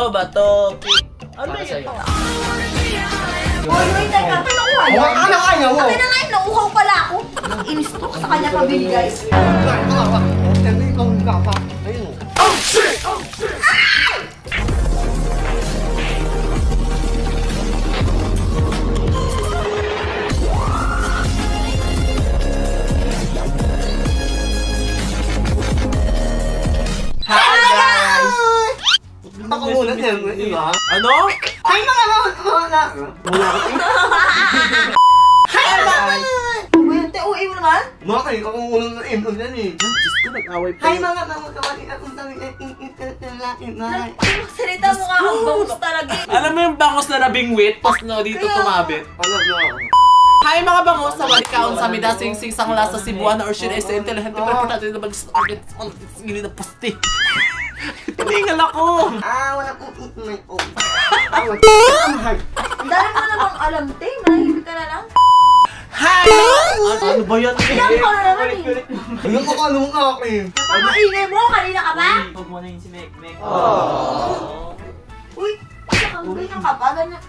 Bato. Ano Para yun? sa'yo. Hoy, teka. Ito nakuha yan. Ano kaya mo? Akin na nga yun, nauuhaw pala ako. Inis to sa kanya pabili, guys. Ikaw nga pa. Ayun. Hi guys! Ako muna din, di ba? Ano? Ay, mga wala ko. Hi, mga! Uy, ante, uwi mo naman? Mga kayo, ako muna na imon yan eh. Diyos ko, nag-away pa Hi yun. mga kawali akong tawi Salita mo nga ang bangus talaga. Alam mo yung bangos na nabingwit, tapos na dito tumabit. Alam mo. Hi mga bangus! Sa walikaon sa mida sing-sing sang lasa Cebuana or Shira sa intelihente pero natin na mag-start gili na pusti. Tiningal ako! Wala pong may Ang dami mo namang alam, te. Manahimik ka na lang. Hi! Ano ba yan? Ilang ka na naman eh. Ayun ko ano nga ako eh. Napakaingay mo, kanina ka pa? Huwag mo na yung si Mek. Uy, ganyan ka pa, ganyan.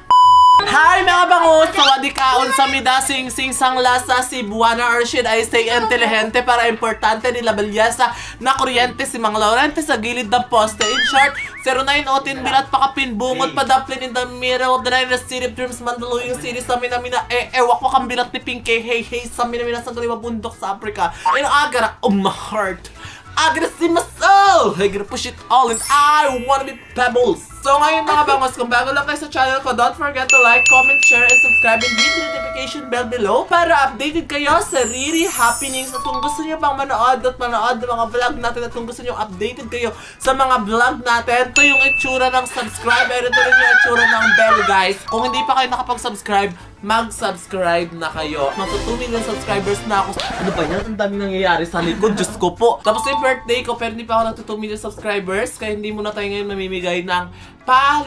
Hi mga bangus! Sa wadikaon sa mida sing-sing sang lasa Cebuana or should I say intelihente para importante nila balyasa na kuryente si Mang Laurente sa gilid ng poste. In short, 09 bilat pakapin bungot padaplin in the middle of the night na city of dreams Mandaluyong city sa minamina ewak wakang bilat ni Pinky hey sa minamina sa galiwa bundok sa Africa. In agara, oh my heart! I gotta see my soul! I gotta push it all and I wanna be pebbles! So ngayon mga bangos, kung bago lang kayo sa channel ko, don't forget to like, comment, share, and subscribe and hit the notification bell below para updated kayo sa Riri happenings at kung gusto niyo pang manood ng mga vlog natin at kung gusto niyo updated kayo sa mga vlog natin, ito yung itsura ng subscribe and ito rin yung itsura ng bell guys. Kung hindi pa kayo nakapag-subscribe, mag-subscribe na kayo. Magto 2 million subscribers na ako. Ano ba yan? Ang daming nangyayari sa likod. Diyos ko po. Tapos yung birthday ko, pero hindi pa ako nagto 2 million subscribers. Kaya hindi muna tayo ngayon mamimigay ng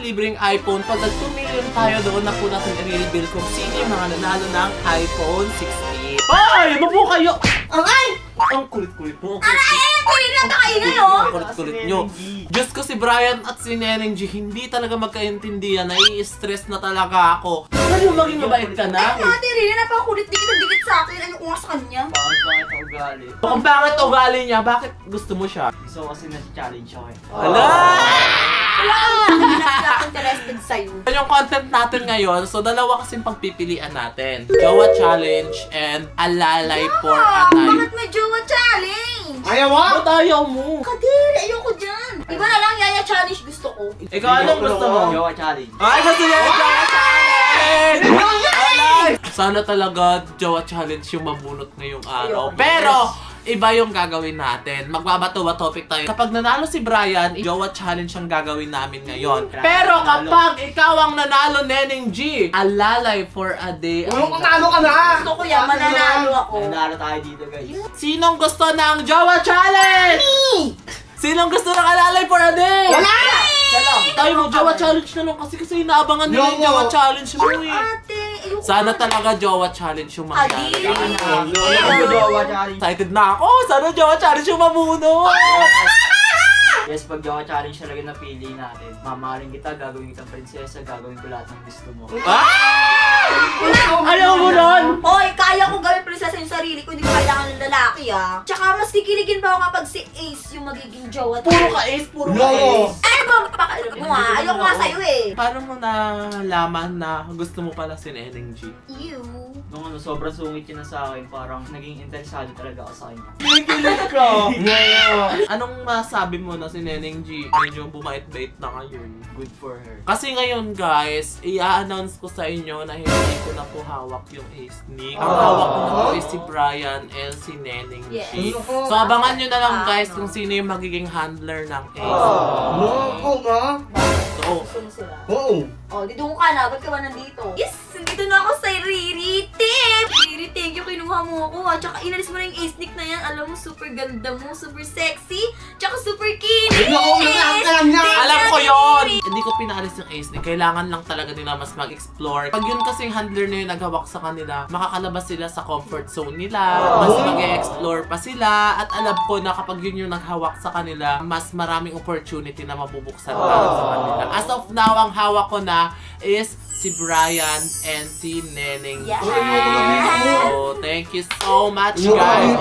libreng iPhone. Pag nag 2 million tayo, doon na po natin i-reveal kung sino yung mga nanalo ng iPhone 16. Ay! Ano po kayo? Ang kulit-kulit mo. Kunin na ito kaingay, oh. Ang kulit-kulit nyo. Diyos ko si Brian at si Neneng G, hindi talaga magkaintindihan. Nai-stress na talaga ako. Ano maging mabait ka na? Ay, ate, Rina, napakakulit dikit sa akin. Ano ko nga sa kanya? Bakit ugali? Kung bakit ugali niya, bakit gusto mo siya? Gusto ko kasi na-challenge ako eh. Ala! Hindi ako interested sa'yo. Yung content natin ngayon, so dalawa kasing pagpipilian natin. Jowa Challenge and Alalay for a Night. Bakit may jowa challenge? Ayaw mo? Ba't ayaw mo? Kadiri, ayoko dyan. Iba na lang, yaya challenge gusto ko. Ikaw anong gusto mo? Jowa challenge. Ay, gusto niya yung Jowa Challenge! Alay! Sana talaga Jowa Challenge yung mabunot ngayong araw. Pero, iba yung gagawin natin. Magbabato topic tayo. Kapag nanalo si Brian, Jowa Challenge ang gagawin namin ngayon. Pero kapag ikaw ang nanalo, Neneng G, Alalay for a Day. Ano kung talo ka na? Gusto ko yan, mananalo ako. Nanalo tayo dito guys. Sinong gusto ng Jowa Challenge? Sinong gusto ng Alalay for a Day? Wala! Siya lang. Tayo mo, Jowa Challenge na lang kasi inaabangan nila yung Jowa Challenge mo eh. Ate, ayoko. Sana talaga Jowa Challenge yung mangyari. Jowa challenge. Excited na ako! Sana Jowa Challenge yung mamuno! Yes, pag Jowa challenge talaga napili natin. Mamahalin kita, gagawin kitang prinsesa, gagawin ko lahat ng gusto mo. Ayaw mo nun! Hoy, kaya ko gawin prinsesa yung sarili ko, hindi ko kailangan ng lalaki ah. Tsaka mas kikiligin pa ako kapag si Ace yung magiging jowa. Puro ka ace, puro ka No. ace. Ay, magpakailan mo ah. Ayoko nga sa'yo eh. Paano mo nalaman na gusto mo pala si Neneng G? You. Nung sobrang sungit yun na sa akin, parang naging interesado talaga ako sa kanya. Kinikilig ka! Anong masabi mo na si Neneng G? Medyo bumait-bait na ngayon. Good for her. Kasi ngayon guys, i-announce ko sa inyo na hindi ko na po hawak yung ace ni. Ang hawak ko na po is si Brian and si Neneng G. Yes. So abangan nyo na lang guys kung sino yung magiging handler ng ace. No, oo nga. So, Gusto mo sila? Oo. Oh, dito ka na. Ba't ka ba nandito? Yes! Nandito na ako sa Riri Tip! Riri, thank you. Kinuha mo ako. At tsaka inalis mo na yung ace nick na yan. Alam mo, super ganda mo. Super sexy. Tsaka super kinis! Alam niya. alam ko yon. Hindi ko pinaalis yung ace ni. Kailangan lang talaga nila mas mag-explore. Pag yun kasing handler na yun naghawak sa kanila, makakalabas sila sa comfort zone nila. Mas mag-explore pa sila. At alam ko na kapag yun yung naghawak sa kanila, mas maraming opportunity na mabubuksan para sa kanila. As of now, ang hawak ko na is si Brian and si Neneng G. Yes. So, thank you so much, guys.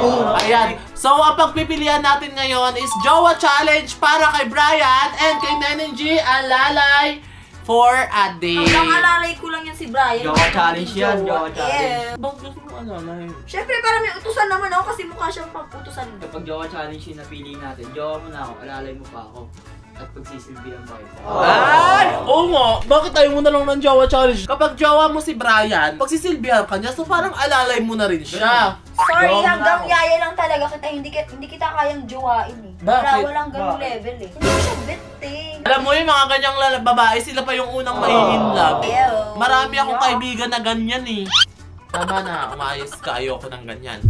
Ayan. So, ang pagpipilian natin ngayon is Jowa Challenge para kay Brian and kay Neneng G. Alalay for a day. Hanggang alalay ko lang yan si Brian. Jowa challenge yan, jowa challenge. Bakit gusto mo alalay? Siyempre, para may utusan naman ako kasi mukha siyang pang-utusan. Kapag jowa challenge yung napili natin, jowa mo na ako, alalay mo pa ako. At pagsisilbihan pa kita. Ay! Oo nga! Bakit tayo mo na lang ng Jowa Challenge? Kapag jowa mo si Brian, pagsisilbihan ka niya, so parang alalay mo na rin siya. Sorry, Jowa mo hanggang na ako. yaya lang talaga kita. Hindi kita kayang jowain eh. Bakit? Walang ganung Bakit? level eh. Hindi ko siya bet eh. Alam mo yung mga ganyang babae, sila pa yung unang mai-inlove. Ew. Marami akong kaibigan na ganyan eh. Tama na, umayos ka. Ayoko ng ganyan.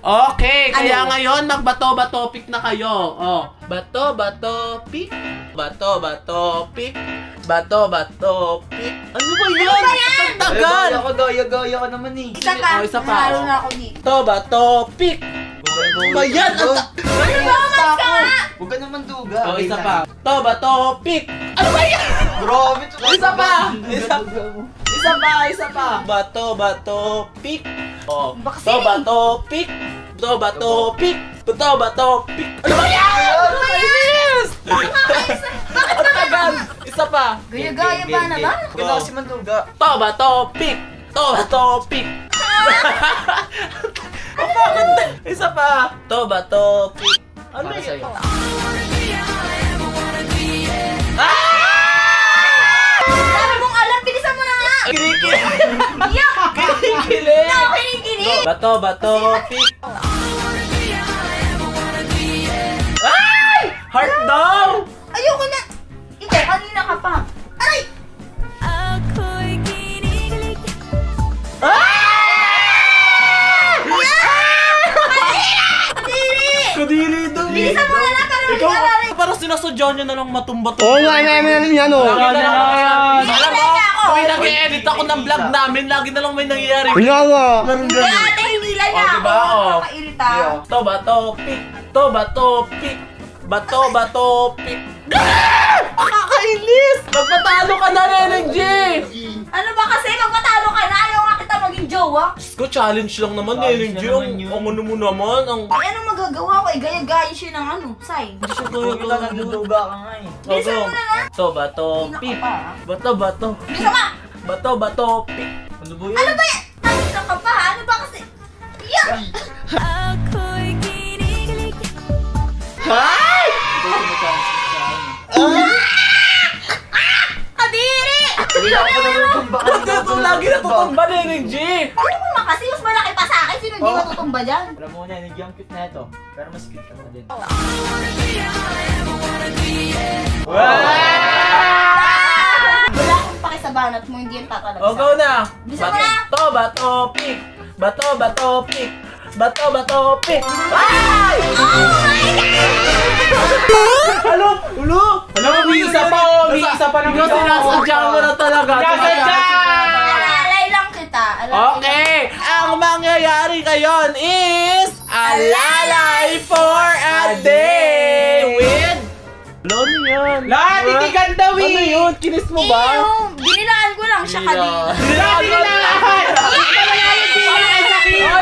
Okay, kaya Ano? ngayon magbato-bato pick na kayo. Oh, bato-bato pick. Bato-bato pick. Bato-bato pick. Ano ba yan? Ang tagal! Gaya ka naman eh. Isa pa. Oh, isa pa. Nanalo na ako dito. Bato-bato pick. Ano ba yan? Ano ba mas ka? Huwag ka naman duga. Oh, isa pa. Bato-bato pick. Ano ba yan? Grabe to. Isa pa! Isa pa, isa pa. Bato-bato pick. Oh, Bakit? bato-bato pick. Bato-bato pick. Bato-bato pick. Ano ba yan? Ano ba yan? Ang tagal. Isa pa. Gaya-gaya ba naman? Huwag ka na kasi manduga. Bato-bato pick. Bato-bato pick. Oh, bakit? Isa pa. Bato-bato pick. Ano Para yun? sa'yo. Sabi mong alam, bilisan mo na nga! Kinikilig. Yak! Kinikilig. Ikaw, kinikinig! Bato-bato pick. Ay! Heart daw! Ayoko na! Ikaw, kanina ka pa. Aray! Kadiri! Kadiri daw. Bilisan mo na lang para Ikaw, mag-alalay. parang sinasadya niya na lang matumba to. Oo nga, namin yan o. Lagi na lang yan. Hindi Alam na mo, niya ako. tuwing nag-edit ako ng vlog namin, lagi na lang may nangyayari. Kaya nga. Hindi ate, hindi lang Oh, niya ako. diba? Oh. Nakairita. To bato pick. To bato pick. Bato pick. Nakakainis! Magpatalo ka na, Neneng G! Ano ba kasi? Magpatalo ka na. Ayaw nga kita maging jowa. Diyos ko, challenge lang naman, Neneng G. Ang ano mo naman, ang... Ay, anong magagawa ko? Eh, gaya-gaya siya ng ano, side. Huwag ka nanduduga ka nga eh. Bilisan mo na nga. To bato pick. Bato. Bilisan mo! Bato pick. Ano ba yun? Ano ba yan? Ano ka pa ha? Ano ba kasi? Yak! Hay! Ito yung chance sa ano. Kadiri! Hindi na ako natutumba ka. Bakit ito lagi natutumba, Neneng G? Ano mo naman kasi? Mas malaki pa sa akin. Sino hindi Oh. matutumba dyan? Alam mo na, yung cute na ito. Pero mas cute ka na din. Wala akong paki sa banat mo. Hindi yan tatalagsa. O, go na! Bisa mo na! Bato pick! Bato pick! Bato pick! Ay! Oh my God! Ano? May isa pa oh! May isa pa naman. Sinasadya mo na talaga. Alalay lang kita. Alalay Okay! Ang mangyayari ngayon is Alalay for a day with... Ano yan? Titigan daw Ano yun? Kinis mo ba? Ew! Binilaan ko lang siya kadiri.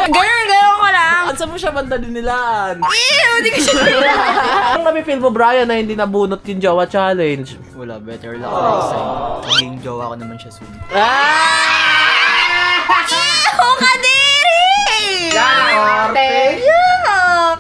Ganun ko lang. Saan mo siya banda dinilaan? Ew! Hindi ko siya binilaan. Ang nabi-feel mo, Brian, na hindi nabunot yung Jowa Challenge? Wala, better luck next time. Maging jowa ko naman siya soon. Ew! Kadiri! Ate! Yuck!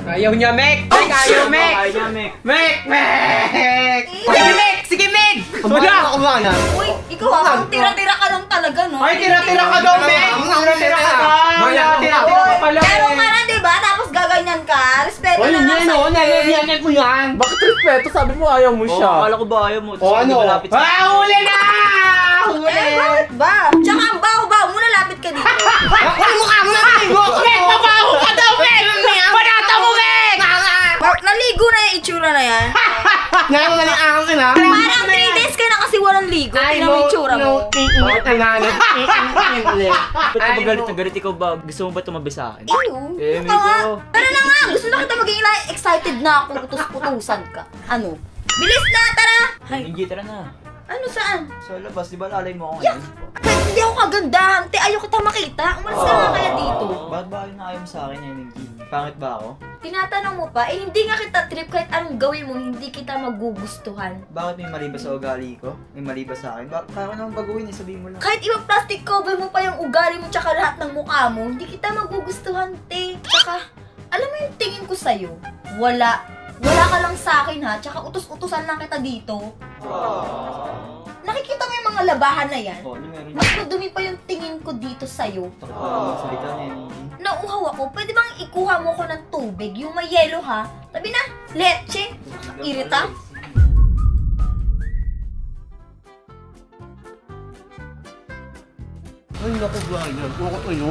Ayaw niya, Mek! Mek, ayaw, Mek! Ayaw niya, Mek. Mek! Sige, Mek! Sige, Mek! Kumain ako nga na. Uy, ikaw ha, kung tira-tira ka lang talaga, no? Ay, tira-tira ka daw, Mek! Tira-tira ka daw! Tira-tira ka pala, Pero ka eh! na, diba? Tapos gaganyan ka. Respeto na lang sa'yo. Nalilianan ko yan! Bakit respeto? Sabi mo ayaw mo Oo, siya. akala ko ba ayaw mo? O, ano? Malapit sa... Huli na! Huli! Eh, bakit ba? Tsaka ang baho-baho mo, lapit ka dito. Ano mukha mo na? Mek, mabaho ka daw, Mek! Panata mo, Mek! Naligo na yung itsura na yan. Ngayon mo na lang ako na. Parang 3 days ka na kasi walang ligo. Tingnan mo yung tsura mo. Iingat na nga. Ba't ka ba galit na galit? Ikaw ba? Gusto mo ba tumabi sa akin? Ew. Eh, Ito nga. Miko. Tara na nga. Gusto na kita maging excited na ako. Utos-utusan ka. Ano? Bilis na, tara! Ay, Hindi, tara na. ano saan? Sa labas, di ba lalay mo ako Yak! ngayon? Kahit hindi ako kagandahan, te, ayaw kita makita. Umalis ka nga kaya dito. Bakit ba na ayaw mo sa akin ngayon, Ninky? Pangit ba ako? Tinatanong mo pa, eh hindi nga kita trip kahit anong gawin mo, hindi kita magugustuhan. Bakit may mali ba sa ugali ko? May mali ba sa akin? Kaya ko naman baguhin eh, sabihin mo lang. Kahit ibang plastic cover mo pa yung ugali mo tsaka lahat ng mukha mo, hindi kita magugustuhan, te. Tsaka, alam mo yung tingin ko sa'yo? Wala ka lang sa akin ha, tsaka utos-utusan lang kita dito. Nakikita mo yung mga labahan na yan? Oh, ano meron Mas madumi pa yung tingin ko dito sa'yo. Salita niya, Ninky. Nauuhaw ako, pwede bang ikuha mo ko ng tubig? Yung may yelo ha? Tabi na, leche. Irita. Ay, naku, Brian. Ako kayo.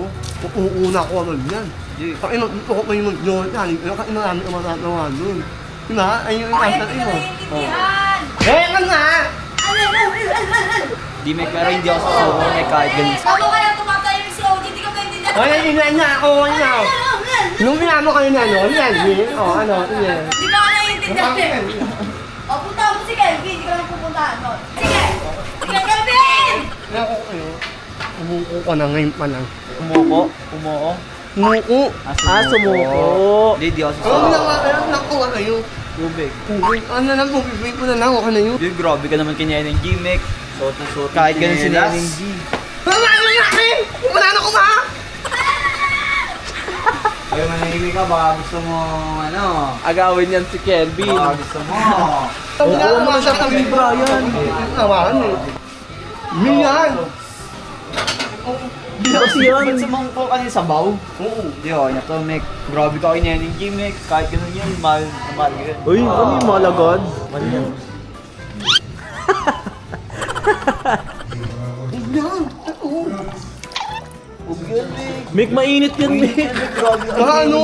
Uuna ko naman yan. Kain mo, ito ko pa yung mag-join yan. Kain marami ka matatawa doon. Diba? Ayun yung asan mo. Eh, ka nga! Di may pero hindi ako susuko may kahit ganun. Ako kaya tumatay yung si Ogie, hindi ka pwede na. Ay, ilan niya ako, niya. Nung pinamo kayo na, ano, yan, ano, yan. Hindi ka naiintindihan. O, punta mo si Kelvin, hindi ka lang pupuntahan doon. Sige! Sige, Kelvin! Naku kayo. Umuko ka na ngayon pa lang. Umuko? Umuko? Umuko. sumuko. Hindi, di ako Oo, susuko. nakuha kayo. Tubig. Ano lang po, bibig ko na lang, okay na yun. Dude, grabe ka naman kanya ng G-Mec. Kahit ganun si Neneng G. Mama, ano yung akin? Wala na ko ba? Ay, manahimik ka, baka gusto mo, ano, Agawin yan si Kelvin. baka gusto mo. Oo, mga siya kami, Brian. Awahan eh. Miyan! Kasi yun. Ba't sumangko ka ng sabaw? Oo. Di ako, na to, Mek. Grabe ka kay Neneng G, Mek. Kahit ganun yan, mahal na mahal ka yan. Uy, ano yung malagod? Mali yan. Yan! Oo. Huwag yan, Mek. Mick, mainit yan, Mick. Grabe ka. Baka ano,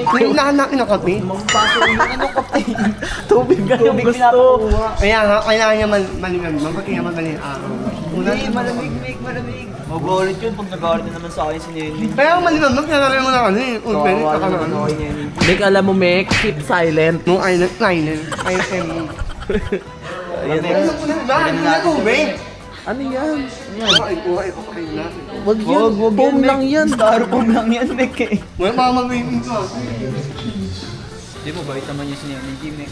kailangan natin ng kape. Mampaso yun. Ano ka pa yun? Tubig nga yung Tubig gusto. pinapakuha. Kaya nga, kailangan niya malimam. Pag kaya magaling araw. Hindi, malamig, Mek. Malamig. Mag-ulit yun pag nag-ulit na naman sa akin si Neneng. Kaya malimam, kailangan mo na ano eh. Ulpen, Kawawa saka na naman ano. ako kay Neneng G. Mick, alam mo, Mick, keep silent. Nung island, ISM. Ayan na. Ano ko na, bakit mo na tubig? Ano yan? Ay, kuha, ipapakain natin. Wag yan. Foam lang yan. Styrofoam lang yan, Mek eh. Wala pa mag-waving ka. Di mo, bait naman yung si Neneng G, Mek.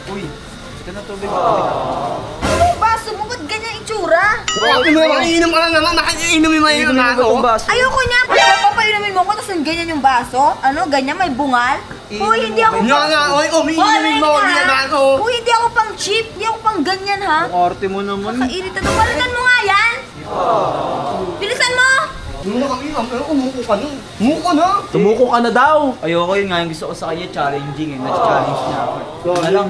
Uy, ito na tubig. Ano yung baso mo? Ba't ganyan itsura? Bakit mo naman, iinom ka lang naman, nakaiinom yung mga na ako. Ayoko niya. Papainumin mo ko, tapos ganyan yung baso. Ano, ganyan, may bungal. Uy, hindi ako Nga nga, oy, umiinumin mo, Hoy, hindi na ako. Uy, hindi ako pang cheap. Hindi ako pang ganyan, ha? Arte mo naman. Kairita to. Palitan mo nga yan. Bilisan mo. Muna kami, umuko ka nun. Umuko na. Sumuko ka na daw. Ayoko yun nga, yung gusto ko sa kanya, challenging eh. Nag-challenge niya ako. Ano lang,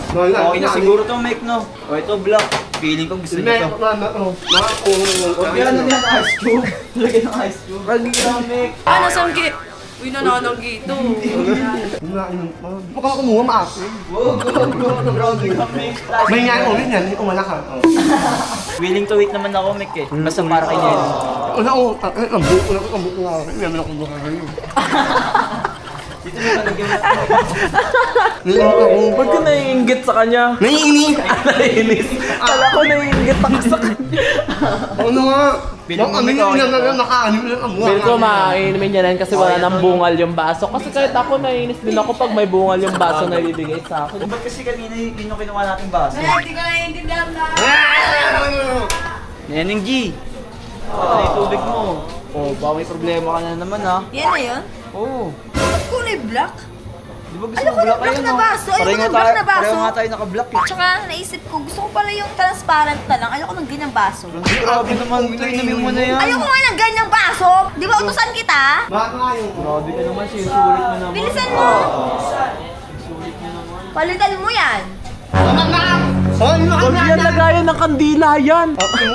Wala, okay na siguro to, Mek, no? O ito, Black. Feeling ko gusto niya to. Huwag Yan, yan, ice cube. Lagyan ng ice cube. Lagyan ng Mek. Ano, sangki? Uy, nanananggi ito. Baka kumuha maasin. Grabe ka, Mek. May nga ulit yan, umala ka. Willing to wait naman ako, Mek eh. Basta para kay Neneng. Una ko, ang buko nga ako. Hindi naman ako buka kayo. Dito mo talagyan mo. Naiinit ako. Ba't ka naiinggit sa kanya? Naiinit! Naiinis. Kala ko naiinggit ako sa kanya. Ano nga? Piling mo, Kami ikaw, yung nakaanim lang ang buha. Feel ko maiinumin niya rin kasi wala nang bungal yung baso. Kasi kahit ako naiinis din ako pag may bungal yung baso na ibibigay sa akin. Ba't kasi kanina yun yung kinuha nating baso? Hindi ko naiintindihan na. Neneng G. Ano yung tubig mo? Oh, baka may problema ka na naman ha. Yan na yun? Oo. Ba't kulay black? Di ba gusto Ayoko mo black ng black ayun, na no? baso. Ayoko Pareho ng nga black tayo- na baso. Pareho nga tayo naka-black eh. Tsaka naisip ko, gusto ko pala yung transparent na lang. Ayoko ng ganyang baso. Grabe naman, ito inumin mo na yan. Ayoko nga ng ganyang baso. Di ba utusan kita? Bakit nga yung... Grabe ka naman, sinusulit mo naman. Bilisan mo. Palitan mo yan. Hoy, Huwag yan lagayan ng kandila yan. Ano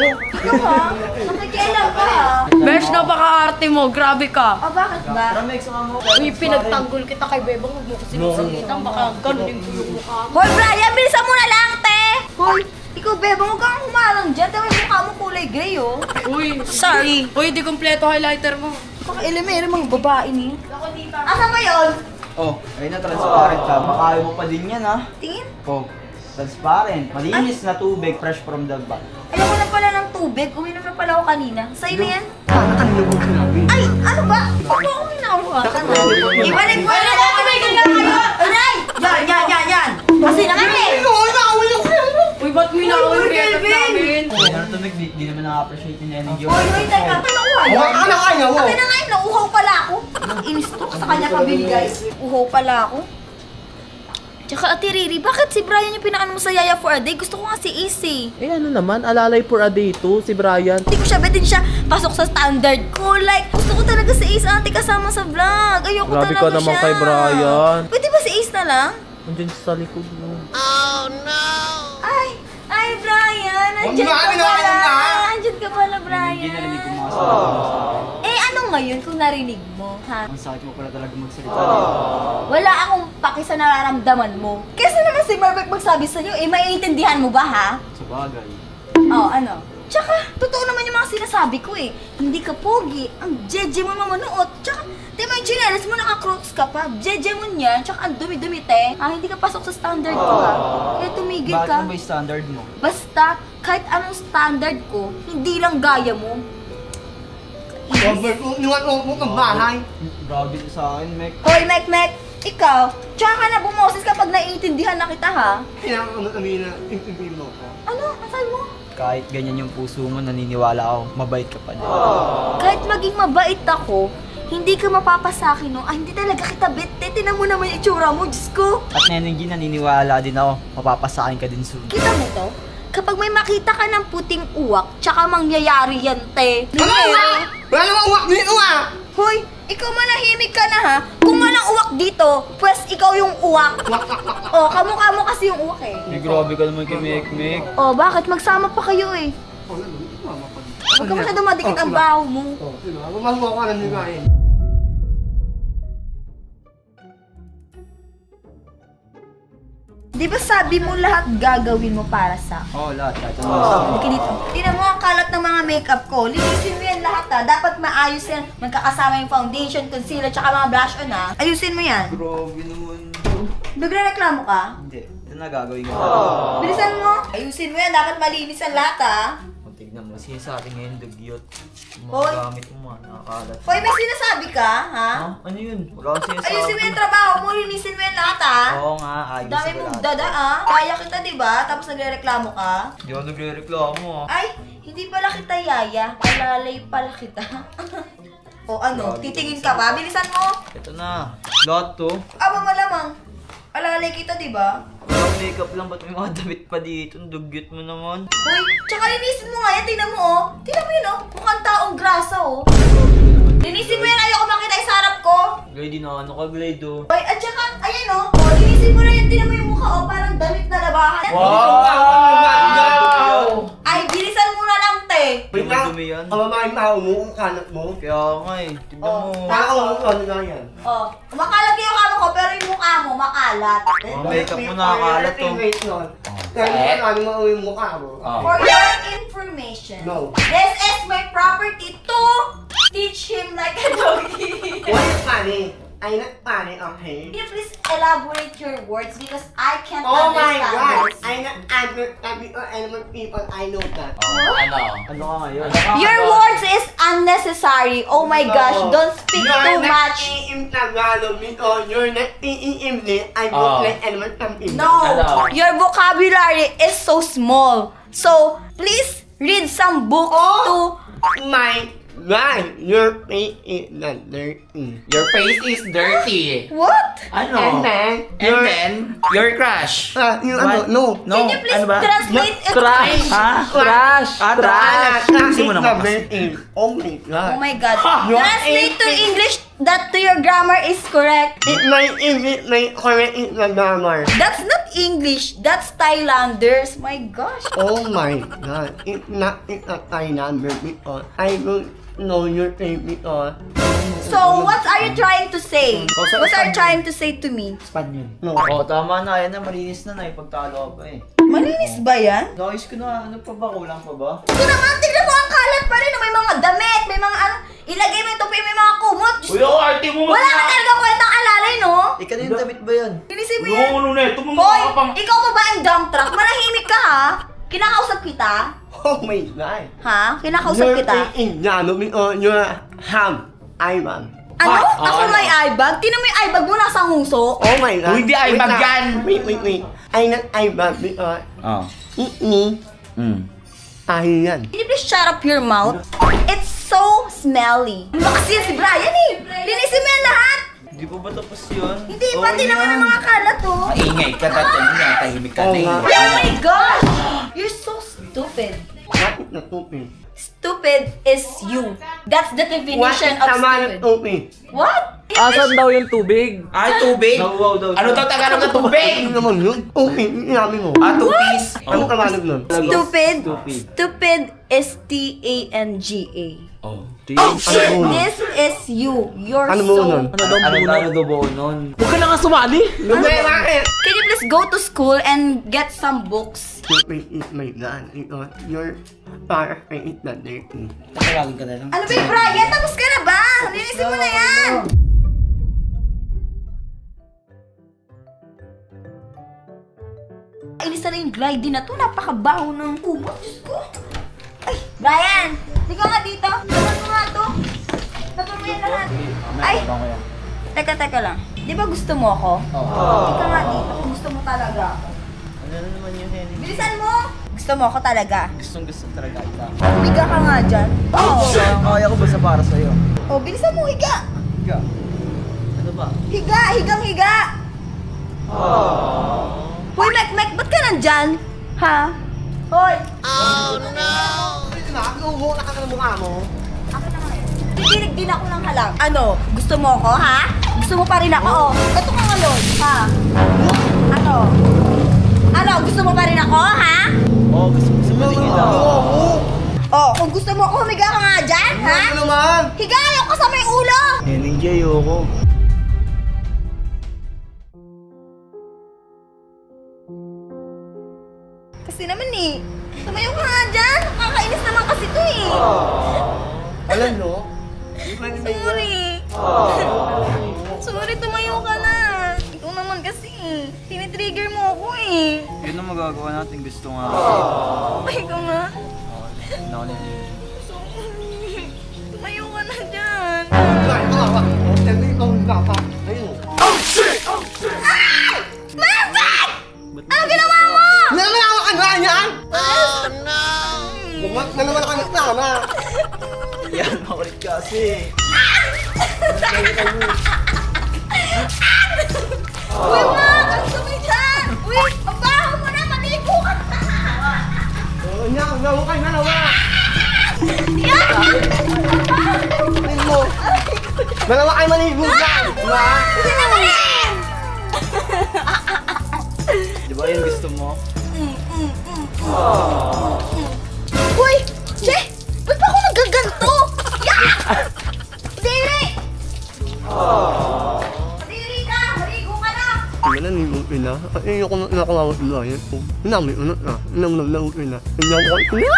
ha? Nakikialam ka ha? Besh, napaka-arte mo. Grabe ka. O bakit ba? Ramex, sama mo. Uy, pinagtanggol kita kay Bebang. Huwag mo ko sinusungitan. Baka ganun yung mukha mo. Hoy Brian, bilisan mo na lang, te! Hoy, ikaw, Beba, huwag kang humarang dyan. Tama yung mukha mo kulay gray, oh. Uy, Sorry. Uy, di kompleto highlighter mo. Baka elemere mga babae ni. Asa ba yun? Oh, ayun na, transparent ka. Makaya mo pa din yan, ha? Tingin. Oh, transparent. Malinis na tubig, fresh from the bag. Ayoko na pala ng tubig. Uminom na pala ako kanina. Sa'yo na yan? Ano mo sinabi? Ay, ano ba? Huwag mo akong hinahawakan. Ibalik mo na lang. Tumigil lang kayo. Aray! Yan. Kasi na kami. Uy, ba't mo inawal yung makeup namin? Kaya na tumig, di naman na-appreciate yung energy. Hoy, teka. Ano nakuha yan? Ano kaya mo? Akin na nga yun, nauuhaw pala ako. Inis to sa kanya pabili, guys. Uhaw pala ako. Tsaka, Ate Riri, bakit si Brian yung pinaano mo sa Yaya for a Day? Gusto ko nga si Isi. Eh ano naman, alalay for a day to, si Brian. Hindi ko siya, din siya pasok sa standard ko. Like, gusto ko talaga si Ace ate kasama sa vlog. Ayoko Grabe talaga ka naman siya. kay Brian. Pwede ba si Ace na lang? Nandiyan sa likod mo. Ay, Brian! Andiyan Huwag ka na, pala! na. Andiyan ka pala, Hindi narinig ko Brian! mga salita. Eh, ano ngayon kung narinig mo, ha? Ang sakit mo pala talaga magsalita. Wala akong paki sa nararamdaman mo. Kesa naman si Marbeck magsabi sa'yo, eh, maiintindihan mo ba, ha? Sa bagay. Oo, ano? Tsaka, totoo naman yung mga sinasabi ko eh. Hindi ka pogi, ang jeje mo mamanuot. Tsaka, di mo yung chinelas mo, naka-crocs ka pa. Jeje mo niyan, tsaka ang dumi-dumi, te. Ah, hindi ka pasok sa standard ko, ha? Kaya tumigil Bakit ka. ano ba yung standard mo? Basta, kahit anong standard ko, hindi lang gaya mo. Robert, niwan mo kang bahay. Grabe ka sa akin, Mek. Hoy, Mek, ikaw, tsaka ka na bumoses kapag naiintindihan na kita, ha? Kailangan ano kami na intindihin mo ko. Ano? Ang sabi mo? Kahit ganyan yung puso mo, naniniwala ako, mabait ka pa din. Kahit maging mabait ako, hindi ka mapapasakin, no? Ay, hindi talaga kita bete. Tinan mo naman yung itsura mo, Diyos ko. At nenenggi, naniniwala din ako, mapapasakin ka din soon. Kita mo to? Kapag may makita ka ng puting uwak, tsaka mangyayari yan, te. Pero, Wala namang uwak dito ah! hoy, ikaw manahimik ka na, ha? Kung walang uwak dito, pues ikaw yung uwak. Oh, kamukha mo kasi yung uwak, eh. Ay, grabe ka naman kay Mek. Oh, bakit? Magsama pa kayo, eh. Wala naman, mama pa. Huwag ka masyado madikit ang baho mo. Oh, diba? Mamagawa ka ng higayin. Di ba sabi mo lahat gagawin mo para sa akin? Oo, lahat. Kahit ano. Halika dito. Tingnan mo ang kalat ng mga makeup ko. Linisin mo yan lahat, ha. Dapat maayos yan. Magkakasama yung foundation, concealer, tsaka mga blush on, ha. Ayusin mo yan. Grabe naman. Nagre-reklamo ka? Hindi, ito na gagawin ko. Bilisan mo. Ayusin mo yan. Dapat malinis ang lahat, ha. Kung tignan mo, sinasabi ngayon, dugyot. Yung Hoy. mga gamit mo, nakakalat. Hoy, may sinasabi ka, ha? Ha? Ano yun? Wala akong sinasabi. Ayusin mo yung trabaho mo. Linisin mo yan lahat, ha. Oo nga, ayos Dami ko mong lahat. dada, ha. Kaya kita, di ba? Tapos nagre-reklamo ka. Hindi ako nagre-reklamo, ah. Ay, hindi pala kita yaya. Alalay pala kita. O ano, titingin ka ba? Bilisan mo. Ito na. Lahat to. Aba malamang. Alalay kita, di ba? Walang makeup lang, ba't may mga damit pa dito? Ang dugyot mo naman. Uy, tsaka linisin mo nga yan. Tingnan mo, oh. Tingnan mo yun, oh. Mukhang taong grasa, oh. Linisin mo yan. Ayoko makita yung sarap ko. Glade, ano ka, Glade, oh. Uy, at tsaka, ayan, oh. Oh, linisin mo na yan. Tingnan mo yung mukha, oh. Parang damit na labahan. Ay, bilisan mo na lang, te. Wait lang. Dumi yan. Kamamahin tao mo, ang kanat mo. Kaya nga eh, tignan Oh. mo. Tao mo, ano na yan? Oh, makalat yung kamo ko, pero yung mukha mo, makalat. Oh, makeup mo nakakalat to. Wait nun. Kaya ano mo yung mukha mo. For your information, No. this is my property to teach him like a doggy. What is funny? I'm not funny, okay? Can you please elaborate your words because I can't Oh my understand God! this. I'm not understanding or animal people, I know that. Ano ka ngayon? Your words is unnecessary. Oh my gosh, don't speak too much. You're not in Tagalog because you're not in English. I look like animal from English. No, your vocabulary is so small. So, please read some book to... My God, your face is not dirty. Your face is dirty. What? Ano? then, And then, your crush. yung ano, no. Can you please translate it? Trash! Ha? Trash! Trash! Kasi mo naman kasi. Oh my God. Oh my God. Translate to English that to your grammar is correct. It my English, my correct is the grammar. That's not English. That's Thailanders. My gosh. Oh my God. It's not a Thailand because I don't No, you're baby ka. So, what are you trying to say? What are you trying to say to me? Spanyol. No. Oo, tama na. Yan na, malinis na na. Pagtalo ka pa eh. Malinis ba yan? Nais ko na. Ano pa ba? Kulang pa ba? Ito naman, tignan mo ang kalat pa rin. May mga damit, may mga ano, ilagay mo yung tupi, may mga kumot. Diyos ko. arte mo Wala ka talagang kwentang alalay, no? Ika na yung damit ba yan? Linisin mo yan. ano na, ito mo Hoy, ikaw ba ba ang dump truck? Manahimik ka, ha? Kinakausap kita? Oh my God. Ha? Kinakausap kita? You're ham. Ivan. Ano? Ako may eyebag? Tinan mo yung eyebag mo nasa nguso? Oh my God. Hindi ay Wait lang. bagyan. Wait. Ay not Ivan because Oo. tayo yan. Can you please shut up your mouth? It's so smelly. Ano ba kasi yan si Brian eh? Linisin mo yan lahat! Hindi pa ba tapos yun? Hindi, pati naman ang mga kalat, oh. Ingay ka dati, tahimik ka Oo na nga. eh. Oh my gosh! You're so stupid. Bakit natupin? Stupid is you. That's the definition of Tama stupid. natupin. What? Asan daw yung tubig? Ay, tubig? Nawaw daw. Ano daw Tagalog ng tubig? Ano naman yun? Okay, inamin mo. Tupis. Ano Tagalog nun? Stupid? Stupid. Stupid is T-A-N-G-A. Oh. Ano mo nun? This is you. You're Ano mo so... nun? Ano daw ba nun? Huwag ka na nga sumali. Bakit? Can you please go to school and get some books? Stupid is my God. You're para kay it na dirty. Tagalogin ka na lang. Ano ba yung Brian? Tapos ka na ba? Linisin mo na yan! Inis na yung glide na to. Napakabaho ng kumot. Diyos ko. Ay, Brian! Hindi ka nga dito. Tapan mo nga to. Tapan mo yan lahat. Ay! Teka lang. Di ba gusto mo ako? Hindi ka nga dito. Kung gusto mo talaga ako. Ano na naman yun, Henry? Bilisan mo! Gusto mo ako talaga. Gustong gusto talaga kita. Higa ka nga dyan. Oo. Kaya ko ba sa para sa'yo? Oh, bilisan mo, higa. Ika. Ano ba? Higa! Higang higa! Hoy, Mek, ba't ka nandyan? Ha? Hoy! Nakuha ka ng mukha mo. Ako na ngayon. Kikinig din ako ng halang. Ano? Gusto mo ako, ha? Gusto mo pa rin ako? Oh. Ito ka nga, Lord. Ha? Ano? Ano? Gusto mo pa rin ako, ha? Oo, gusto mo rin kita. Oh, kung gusto mo ako, humiga ka nga dyan, ha? Ano naman? Higa! Ayaw ka sa may ulo! Henry, ayoko. Kasi naman eh. Tumayo ka nga dyan. Nakakainis naman kasi to eh. Alam no? Sorry. Sorry, tumayo ka na. Ikaw naman kasi eh. Tinitrigger mo ako eh. Yun ang magagawa natin. Gusto nga. Ay, ikaw nga. Hindi ako nila. Tumayo ka na dyan. Ano ginawa mo? Nalaman ka nga yan! Oh no! Nalaman ka na sana! Yan, makulit kasi. Uy, ma! Ang dumi dyan! Uy, mabaho mo na! Maligo ka na! Nawa ka na, nawa! Maligo! Dalawa kayo maligo dyan! Diba? Hindi na ka rin! Di ba yun gusto mo? Uy! Che! Ba't ba ako nagaganto? Yeah! Diri! Diri ka! Maligo ka na! Hindi na nilutin na. Ayoko na nakalawat lang yan. Hinamit mo na. Hinamit na. Hinamit na.